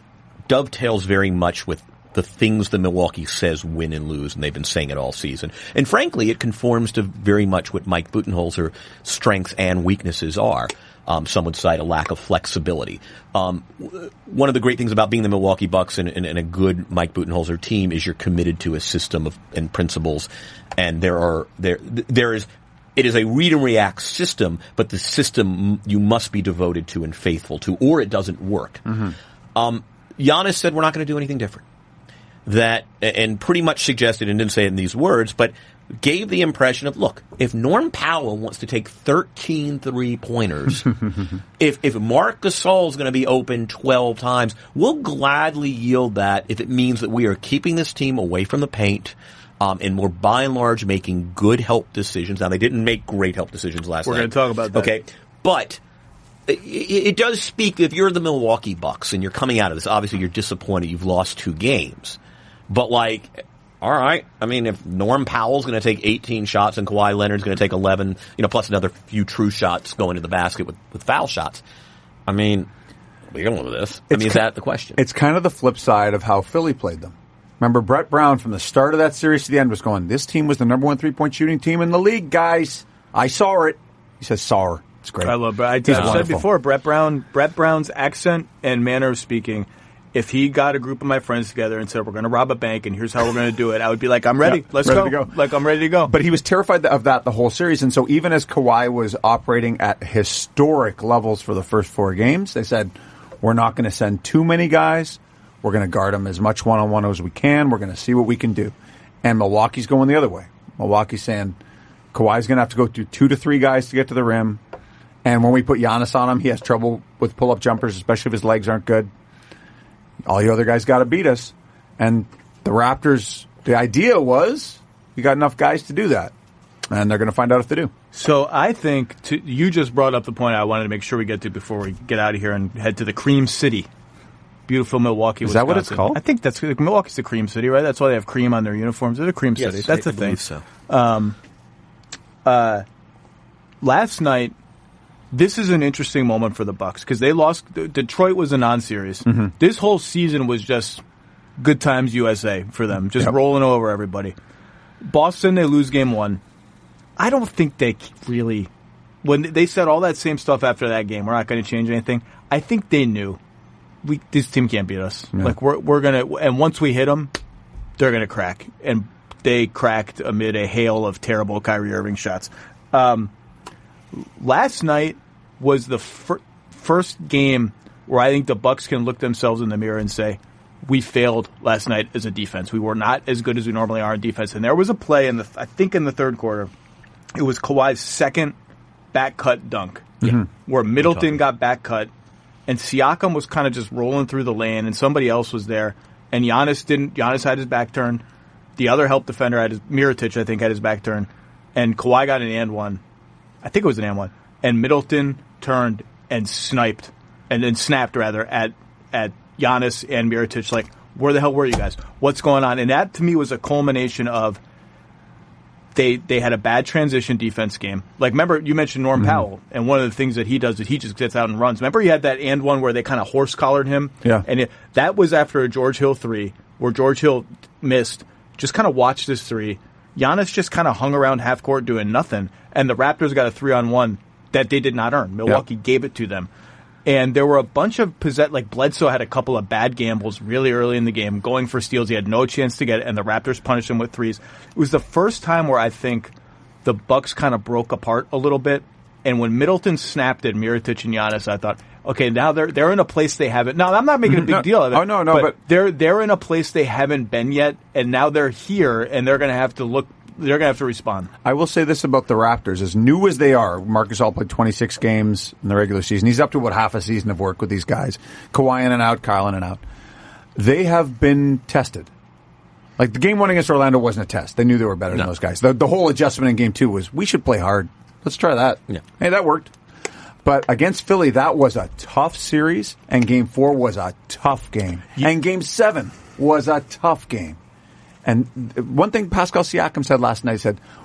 dovetails very much with the things that Milwaukee says win and lose, and they've been saying it all season. And frankly, it conforms to very much what Mike Budenholzer's strengths and weaknesses are. Some would cite a lack of flexibility. One of the great things about being the Milwaukee Bucks and a good Mike Budenholzer team is you're committed to a system and principles, and it is a read and react system, but the system you must be devoted to and faithful to, or it doesn't work. Giannis said, we're not going to do anything different. And pretty much suggested, and didn't say it in these words, but gave the impression of, look, if Norm Powell wants to take 13 three-pointers, if Marc Gasol is going to be open 12 times, we'll gladly yield that if it means that we are keeping this team away from the paint, and we're by and large making good help decisions. Now, they didn't make great help decisions last night. We're going to talk about that. Okay, but it does speak, if you're the Milwaukee Bucks and you're coming out of this, obviously you're disappointed you've lost 2 games. But, like, all right, I mean, if Norm Powell's going to take 18 shots and Kawhi Leonard's going to take 11, plus another few true shots going to the basket with foul shots, I mean, we're going with this. Is that the question? It's kind of the flip side of how Philly played them. Remember, Brett Brown, from the start of that series to the end, was going, this team was the number 1 3-point shooting team in the league, guys. I saw it. He says, saw her. It's great. I love Brett. I've said before, Brett Brown's accent and manner of speaking, if he got a group of my friends together and said, we're going to rob a bank and here's how we're going to do it, I would be like, I'm ready. Let's go. Like, I'm ready to go. But he was terrified of that the whole series. And so even as Kawhi was operating at historic levels for the first 4 games, they said, we're not going to send too many guys. We're going to guard them as much one-on-one as we can. We're going to see what we can do. And Milwaukee's going the other way. Milwaukee's saying, Kawhi's going to have to go through 2 to 3 guys to get to the rim. And when we put Giannis on him, he has trouble with pull-up jumpers, especially if his legs aren't good. All you other guys got to beat us. And the Raptors, the idea was you got enough guys to do that. And they're going to find out if they do. So I think you just brought up the point I wanted to make sure we get to before we get out of here and head to the Cream City. Beautiful Milwaukee, Is Wisconsin. that what it's called? I think that's Milwaukee's the Cream City, right? That's why they have cream on their uniforms. They're the Cream City. That's the thing. So. Last night, this is an interesting moment for the Bucks because they lost. Detroit was a non-series. This whole season was just good times USA for them, just rolling over everybody. Boston, they lose game 1. I don't think they really, when they said all that same stuff after that game, we're not going to change anything. I think they knew this team can't beat us. Yeah. Like we're gonna, and once we hit them, they're gonna crack, and they cracked amid a hail of terrible Kyrie Irving shots. Last night was the first game where I think the Bucks can look themselves in the mirror and say, we failed last night as a defense. We were not as good as we normally are in defense. And there was a play I think in the third quarter, it was Kawhi's second back cut dunk, where Middleton got back cut, and Siakam was kind of just rolling through the lane, and somebody else was there, and Giannis had his back turned. The other help defender Mirotic, I think, had his back turned, and Kawhi got an and one. I think it was an and one, and Middleton turned and snapped at Giannis and Mirotic, like, where the hell were you guys? What's going on? And that, to me, was a culmination of they had a bad transition defense game. Like, remember, you mentioned Norm Powell, and one of the things that he does is he just gets out and runs. Remember, he had that and one where they kind of horse-collared him? Yeah. And that was after a George Hill three, where George Hill missed. Just kind of watched this three. Giannis just kind of hung around half court doing nothing, and the Raptors got a 3-on-1 that they did not earn. Milwaukee gave it to them. And there were a bunch of like Bledsoe had a couple of bad gambles really early in the game, going for steals. He had no chance to get it, and the Raptors punished him with threes. It was the first time where I think the Bucks kind of broke apart a little bit. And when Middleton snapped at Mirotic and Giannis, I thought, okay, now they're in a place they haven't. Now, I'm not making a big deal of it. Oh, no, but they're in a place they haven't been yet, and now they're here, and they're going to have to look. They're going to have to respond. I will say this about the Raptors. As new as they are, Marcus All played 26 games in the regular season. He's up to about half a season of work with these guys. Kawhi in and out, Kyle in and out. They have been tested. Like, the game one against Orlando wasn't a test. They knew they were better than those guys. The whole adjustment in game two was, we should play hard. Let's try that. Yeah. Hey, that worked. But against Philly, that was a tough series, and game 4 was a tough game. And game 7 was a tough game. And one thing Pascal Siakam said last night,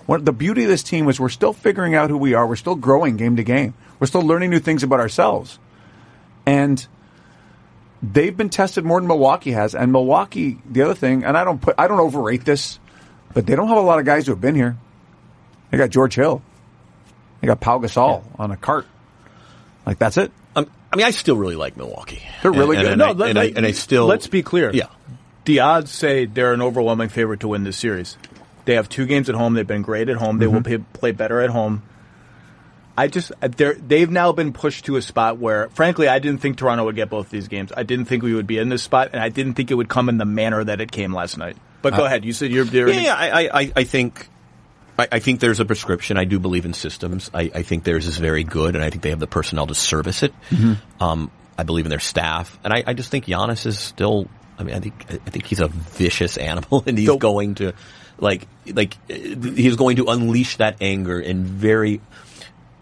the beauty of this team is we're still figuring out who we are. We're still growing game to game. We're still learning new things about ourselves. And they've been tested more than Milwaukee has. And Milwaukee, the other thing, and I don't overrate this, but they don't have a lot of guys who have been here. They got George Hill. They got Pau Gasol on a cart. Like, that's it. I mean, I still really like Milwaukee. They're really good. And I still... Let's be clear. Yeah. The odds say they're an overwhelming favorite to win this series. They have 2 games at home. They've been great at home. They will play better at home. They've now been pushed to a spot where, frankly, I didn't think Toronto would get both these games. I didn't think we would be in this spot, and I didn't think it would come in the manner that it came last night. But go ahead. You said you're... I think there's a prescription. I do believe in systems. I think theirs is very good, and I think they have the personnel to service it. I believe in their staff, and I just think Giannis is still... I mean, I think he's a vicious animal, and he's going to, he's going to unleash that anger in very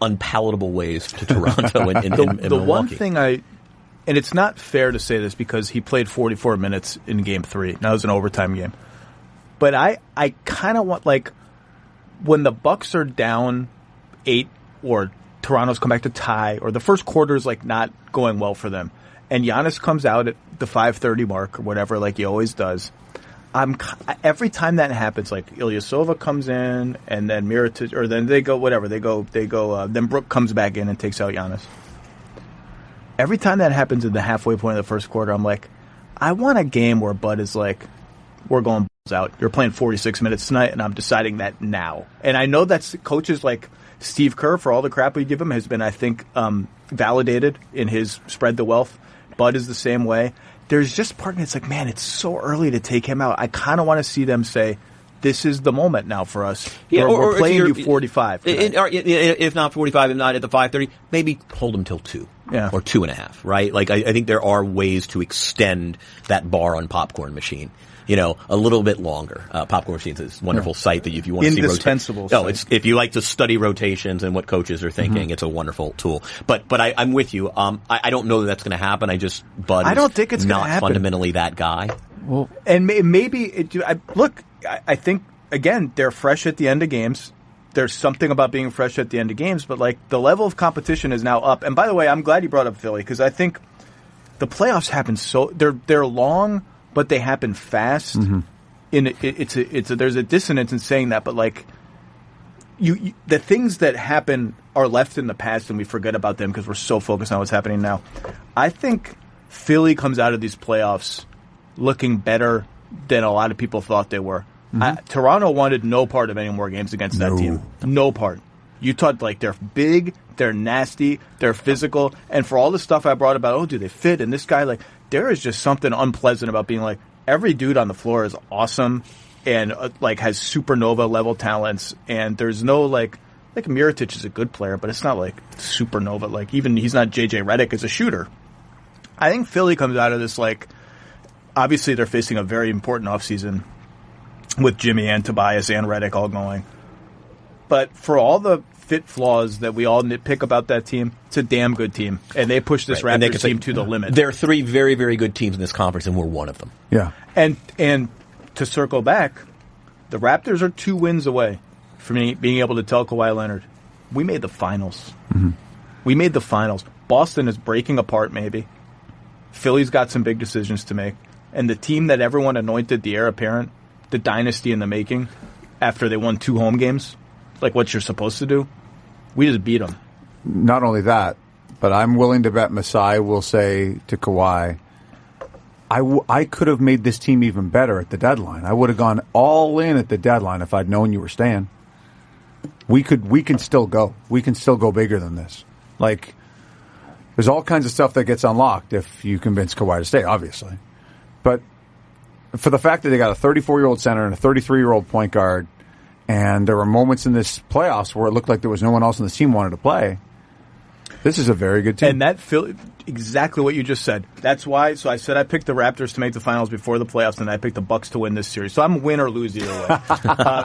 unpalatable ways to Toronto and Milwaukee. The one thing and it's not fair to say this because he played 44 minutes in Game 3. Now it was an overtime game. But I kind of want, like, when the Bucks are down 8 or Toronto's come back to tie or the first quarter is, like, not going well for them, and Giannis comes out at the 5:30 mark or whatever, like he always does. Every time that happens, like Ilyasova comes in and then Mirotic, or then they go whatever they go. Then Brook comes back in and takes out Giannis. Every time that happens at the halfway point of the first quarter, I'm like, I want a game where Bud is like, we're going balls out. You're playing 46 minutes tonight, and I'm deciding that now. And I know that's coaches like Steve Kerr, for all the crap we give him, has been, I think, validated in his spread the wealth. Bud is the same way. There's just part of me that's like, man, it's so early to take him out. I kind of want to see them say, this is the moment now for us. Yeah, we're playing you 45. If not 45, if not at the 5:30, maybe hold them till 2 or 2.5, right? Like, I think there are ways to extend that bar on Popcorn Machine. A little bit longer. Popcorn Machine is a wonderful site that if you want to see indispensable. If you like to study rotations and what coaches are thinking, it's a wonderful tool. But I'm with you. I don't know that that's going to happen. I don't think it's not fundamentally that guy. Well, and maybe I think again they're fresh at the end of games. There's something about being fresh at the end of games, but like the level of competition is now up. And by the way, I'm glad you brought up Philly because I think the playoffs happen they're long. But they happen fast. There's a dissonance in saying that, but like the things that happen are left in the past and we forget about them because we're so focused on what's happening now. I think Philly comes out of these playoffs looking better than a lot of people thought they were. Toronto wanted no part of any more games against that team. No part. Utah, like, they're big, they're nasty, they're physical, and for all the stuff I brought about, do they fit? And this guy, like, there is just something unpleasant about being like, every dude on the floor is awesome and has supernova level talents, and there's no like Mirotic is a good player, but it's not like supernova. Like even he's not JJ Redick as a shooter. I think Philly comes out of this obviously they're facing a very important offseason with Jimmy and Tobias and Redick all going. But for all the fit flaws that we all nitpick about that team, it's a damn good team. And they push this Raptors team to the limit. There are 3 very, very good teams in this conference, and we're one of them. Yeah. And to circle back, the Raptors are 2 wins away from being able to tell Kawhi Leonard, we made the finals. Mm-hmm. We made the finals. Boston is breaking apart maybe. Philly's got some big decisions to make. And the team that everyone anointed the heir apparent, the dynasty in the making, after they won 2 home games, like what you're supposed to do, we just beat them. Not only that, but I'm willing to bet Masai will say to Kawhi, I could have made this team even better at the deadline. I would have gone all in at the deadline if I'd known you were staying. We can still go. We can still go bigger than this. Like, there's all kinds of stuff that gets unlocked if you convince Kawhi to stay, obviously. But for the fact that they got a 34-year-old center and a 33-year-old point guard, and there were moments in this playoffs where it looked like there was no one else on the team wanted to play, this is a very good team. And that exactly what you just said. That's why. So I said I picked the Raptors to make the finals before the playoffs, and I picked the Bucks to win this series. So I'm win or lose either way.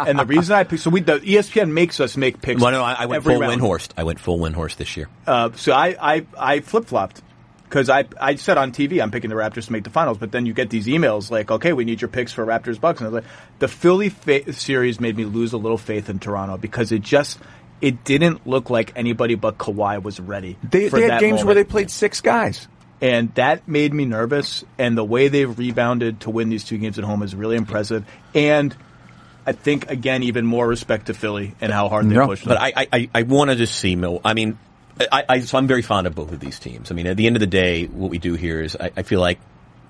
And the reason I picked, the ESPN makes us make picks. Well, no, I went full Windhorst. I went full Windhorst this year. So I flip flopped because I said on TV I'm picking the Raptors to make the finals, but then you get these emails like, okay, we need your picks for Raptors-Bucks, and I was like, the Philly series made me lose a little faith in Toronto because it didn't look like anybody but Kawhi was ready. They had games where they played 6 guys. And that made me nervous. And the way they've rebounded to win these 2 games at home is really impressive. And I think, again, even more respect to Philly and how hard they pushed them. But I want to just see Mill. I mean, so I'm very fond of both of these teams. I mean, at the end of the day, what we do here is I feel like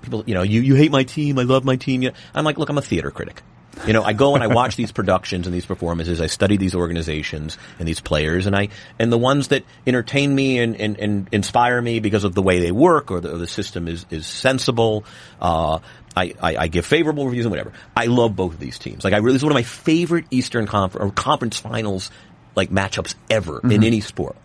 people, you hate my team, I love my team. I'm like, look, I'm a theater critic. I go and I watch these productions and these performances. I study these organizations and these players, and the ones that entertain me and inspire me because of the way they work or the system is sensible. I give favorable reviews and whatever. I love both of these teams. Like this is one of my favorite Eastern Conference Finals matchups ever in any sport.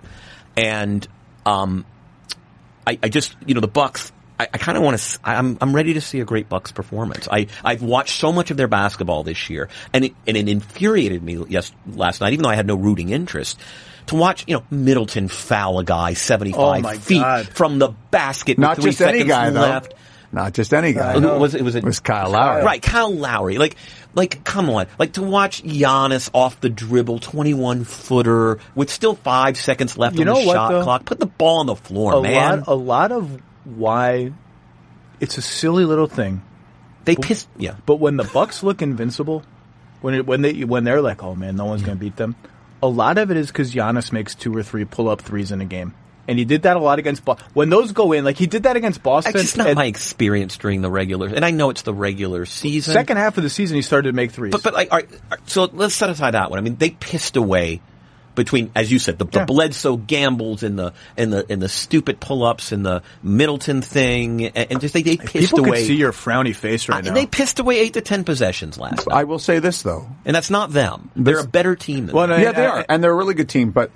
And I just the Bucks. I kind of want to. I'm ready to see a great Bucks performance. I've watched so much of their basketball this year, and it infuriated me last night, even though I had no rooting interest, to watch Middleton foul a guy 75 feet from the basket. Not with 3 just any seconds guy left. though. Not just any guy. It was Kyle Lowry. Right, Kyle Lowry. Like, come on. Like, to watch Giannis off the dribble, 21-footer, with still 5 seconds left on the shot clock. Put the ball on the floor, man. A lot of why it's a silly little thing. But when the Bucks look invincible, when they're like, oh man, no one's going to beat them, a lot of it is because Giannis makes 2 or 3 pull-up threes in a game. And he did that a lot against Boston. When those go in, like he did that against Boston. It's just not my experience during the regular, and I know it's the regular season. Second half of the season, he started to make threes. But all right, so let's set aside that one. I mean, they pissed away between, as you said, the Bledsoe gambles and the stupid pull-ups and the Middleton thing, and just they pissed People away. People can see your frowny face right now. They pissed away 8 to 10 possessions last night. I will say this though, and that's not them. They're a better team than them. Yeah, they are, and they're a really good team. But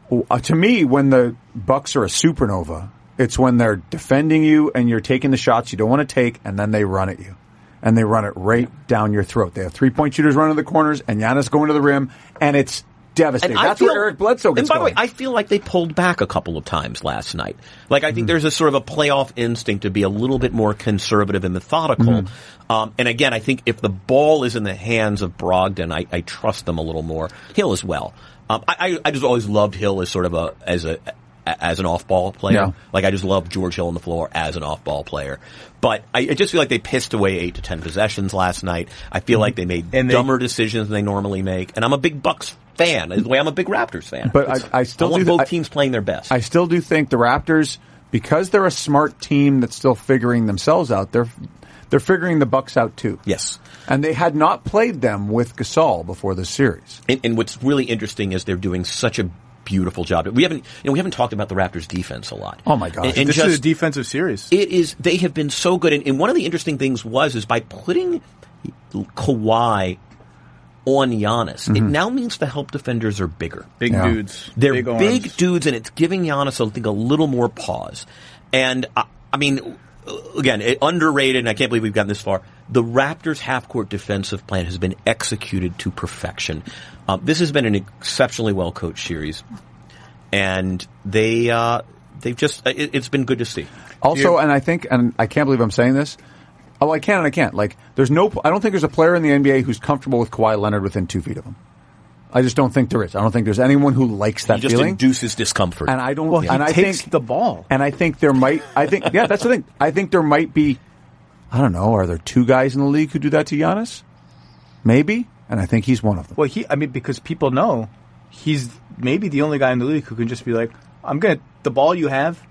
to me, when the Bucks are a supernova, it's when they're defending you and you're taking the shots you don't want to take, and then they run at you. And they run it right down your throat. They have 3-point shooters running the corners, and Giannis going to the rim, and it's devastating. That's where Eric Bledsoe gets going. And by the way, I feel like they pulled back a couple of times last night. Like, I think there's a sort of a playoff instinct to be a little bit more conservative and methodical. And again, I think if the ball is in the hands of Brogdon, I trust them a little more. Hill as well. I just always loved Hill as sort of as an off-ball player. Yeah. Like, I just love George Hill on the floor as an off-ball player. But I just feel like they pissed away 8 to 10 possessions last night. I feel like they made dumber decisions than they normally make. And I'm a big Bucks fan, the way I'm a big Raptors fan. But I still want both teams playing their best. I still do think the Raptors, because they're a smart team that's still figuring themselves out, they're figuring the Bucks out too. Yes. And they had not played them with Gasol before this series. And what's really interesting is they're doing such a beautiful job. We haven't talked about the Raptors defense a lot. Oh my gosh. This is a defensive series. It is. They have been so good. And one of the interesting things is by putting Kawhi on Giannis, it now means the help defenders are bigger. Big dudes. They're big arms. dudes, and it's giving Giannis, I think, a little more pause. And, I mean, again, underrated, and I can't believe we've gotten this far. The Raptors' half-court defensive plan has been executed to perfection. This has been an exceptionally well-coached series, and they've just it's been good to see. Also, and I think, and I can't believe I'm saying this. Oh, I can and I can't. Like, I don't think there's a player in the NBA who's comfortable with Kawhi Leonard within 2 feet of him. I just don't think there is. I don't think there's anyone who likes that feeling. He just induces discomfort. And I don't. Well, he takes the ball. And I think there might. Yeah, that's the thing. I think there might be. I don't know. Are there 2 guys in the league who do that to Giannis? Maybe, and I think he's one of them. Well, because people know he's maybe the only guy in the league who can just be like, the ball you have,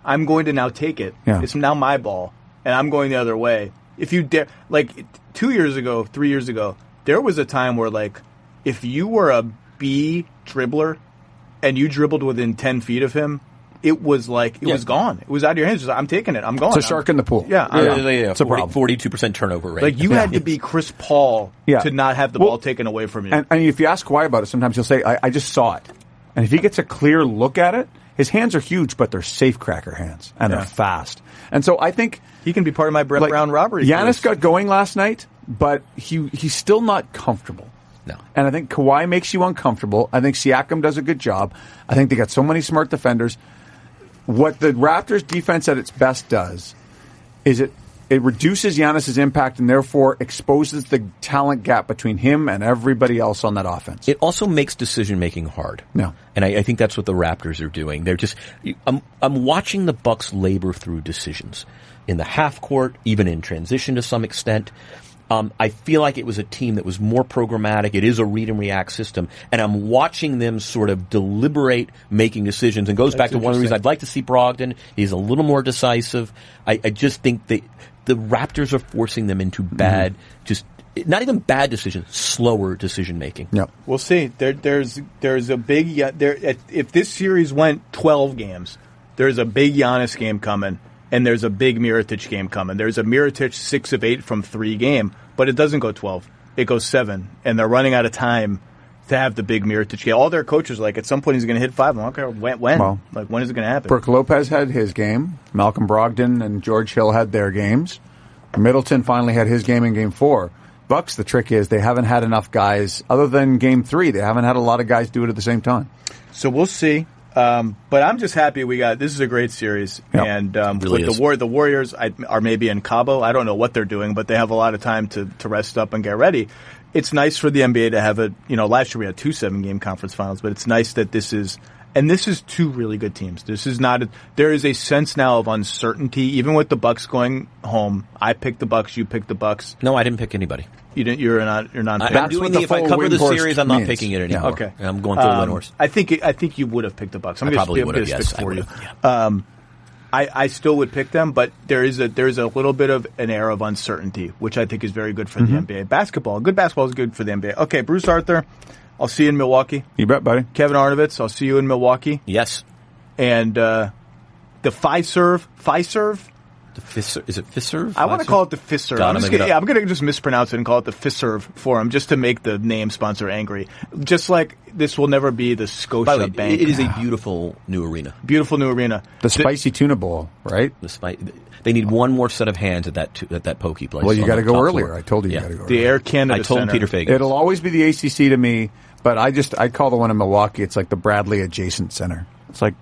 I'm going to now take it. Yeah. It's now my ball, and I'm going the other way. If you dare, like 2 years ago, 3 years ago, there was a time where like, if you were a B dribbler and you dribbled within 10 feet of him, it was like, it was gone. It was out of your hands. It was like, I'm taking it. I'm going. It's a shark in the pool. Yeah. It's a problem. 42% turnover rate. Like, you had to be Chris Paul to not have the ball taken away from you. And if you ask Kawhi about it, sometimes he'll say, I just saw it. And if he gets a clear look at it, his hands are huge, but they're safecracker hands. And they're fast. And so I think he can be part of my Brett Brown robbery. Giannis got going last night, but he's still not comfortable. No. And I think Kawhi makes you uncomfortable. I think Siakam does a good job. I think they got so many smart defenders. What the Raptors defense at its best does is it reduces Giannis's impact and therefore exposes the talent gap between him and everybody else on that offense. It also makes decision-making hard. No. And I think that's what the Raptors are doing. They're just I'm watching the Bucks labor through decisions in the half court, even in transition to some extent. I feel like it was a team that was more programmatic. It is a read and react system. And I'm watching them sort of deliberate making decisions. And goes back to one of the reasons I'd like to see Brogdon. He's a little more decisive. I just think the Raptors are forcing them into bad, just not even bad decisions, slower decision making. Yep. We'll see. There's a big if this series went 12 games, there's a big Giannis game coming, and there's a big Mirotic game coming. There's a Mirotic 6 of 8 from 3 game, but it doesn't go 12. It goes 7, and they're running out of time to have the big Mirotic game. All their coaches are like, at some point he's going to hit 5. I don't care when. Well, like, when is it going to happen? Brook Lopez had his game. Malcolm Brogdon and George Hill had their games. Middleton finally had his game in Game 4. Bucks, the trick is they haven't had enough guys, other than Game 3, they haven't had a lot of guys do it at the same time. So we'll see. But I'm just happy this is a great series. Yep. And really with the Warriors are maybe in Cabo. I don't know what they're doing, but they have a lot of time to rest up and get ready. It's nice for the NBA to have last year we had 2 7-game conference finals, but it's nice that this is 2 really good teams. This is not there is a sense now of uncertainty, even with the Bucks going home. I picked the Bucks, you picked the Bucks. No, I didn't pick anybody. You didn't. You're not. If I cover the series, I'm not picking it anymore. Yeah. Okay. I'm going through the winners. I think you would have picked the Bucks. I'm probably going would to have. stick Yes, for you. Yeah. I still would pick them, but there is a little bit of an air of uncertainty, which I think is very good for the NBA. Good basketball is good for the NBA. Okay, Bruce Arthur, I'll see you in Milwaukee. You bet, buddy. Kevin Arnovitz, I'll see you in Milwaukee. Yes. And the Fiserv. Is it Fiserv? I want to call it the Fiserv. I'm going to just mispronounce it and call it the Fiserv Forum just to make the name sponsor angry. Just like this will never be the Scotia By the way, Bank. It is a beautiful new arena. Beautiful new arena. The Spicy Tuna Bowl, right? They need one more set of hands at that pokey place. Well, you got to go earlier. Floor. I told you got to go the earlier. Air Canada I told Center. Peter Fagan. It'll always be the ACC to me, but I call the one in Milwaukee. It's like the Bradley adjacent center. It's like.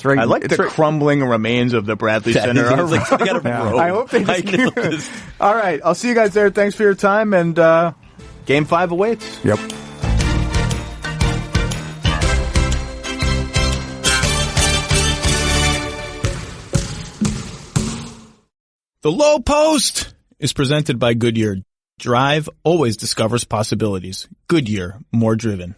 Right, I like the crumbling remains of the Bradley Center. I hope they just All right. I'll see you guys there. Thanks for your time. And Game 5 awaits. Yep. The Lowe Post is presented by Goodyear. Drive always discovers possibilities. Goodyear, more driven.